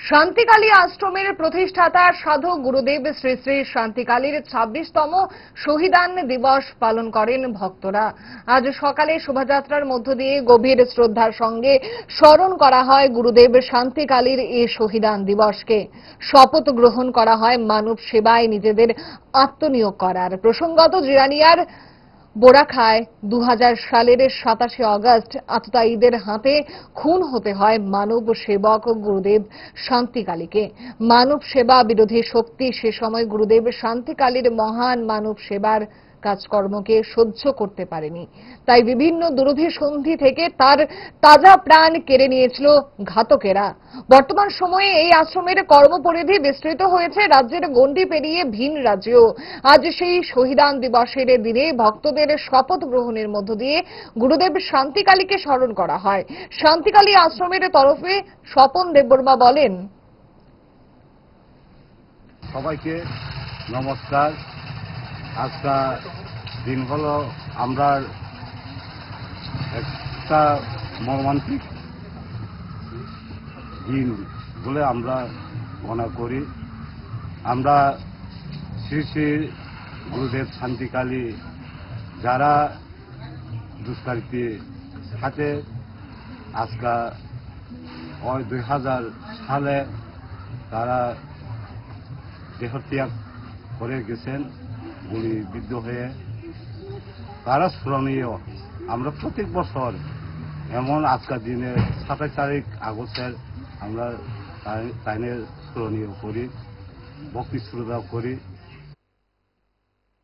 শান্তিকালী আশ্রমের প্রতিষ্ঠাতা সাধু গুরুদেব শ্রী শ্রী শান্তিকালীর ২৬তম শহীদান দিবস পালন করেন ভক্তরা। আজ সকালে শোভাযাত্রার মধ্য দিয়ে গভীর শ্রদ্ধার সঙ্গে স্মরণ করা হয় গুরুদেব শান্তিকালীর এই শহীদান দিবসকে। শপথ গ্রহণ করা হয় মানব সেবায় নিজেদের আত্মনিয়োগ করার। প্রসঙ্গত জিরানিয়ার বোরাখায় ২০০০ সালের ২৭শে আগস্ট আততায়ীদের হাতে খুন হতে হয় মানব সেবক গুরুদেব শান্তিকালীকে। মানব সেবা বিরোধী শক্তি সে সময় গুরুদেব শান্তিকালীর মহান মানব সেবার কাজকর্মকে সহ্য করতে পারেনি, তাই বিভিন্ন দুরভিসন্ধি থেকে তার তাজা প্রাণ কেড়ে নিয়েছিল ঘাতকেরা। বর্তমান সময়ে এই আশ্রমের কর্মপরিধি বিস্তৃত হয়েছে রাজ্যের গণ্ডি পেরিয়ে ভিন রাজ্যেও। আজ সেই শহীদান দিবসের দিনে ভক্তদের শপথ গ্রহণের মধ্য দিয়ে গুরুদেব শান্তিকালীকে স্মরণ করা হয়। শান্তিকালী আশ্রমের তরফে স্বপন দেববর্মা বলেন, সবাইকে নমস্কার। আজকাল দিন হলো আমরা একটা মর্মান্তিক দিন বলে আমরা মনে করি। আমরা শ্রী শ্রী গুরুদেব শান্তিকালী যারা দুষ্কৃতীর সাথে আজকাল ২০০০ সালে তারা দেহত্যাগ করে গেছেন গুলিবিদ্ধ হয়ে, তারা স্মরণীয়। আমরা প্রত্যেক বছর এমন আজকের দিনে ২৭ তারিখ আগস্টের আমরা তাইনের স্মরণীয় করি, ভক্তি শ্রদ্ধা করি।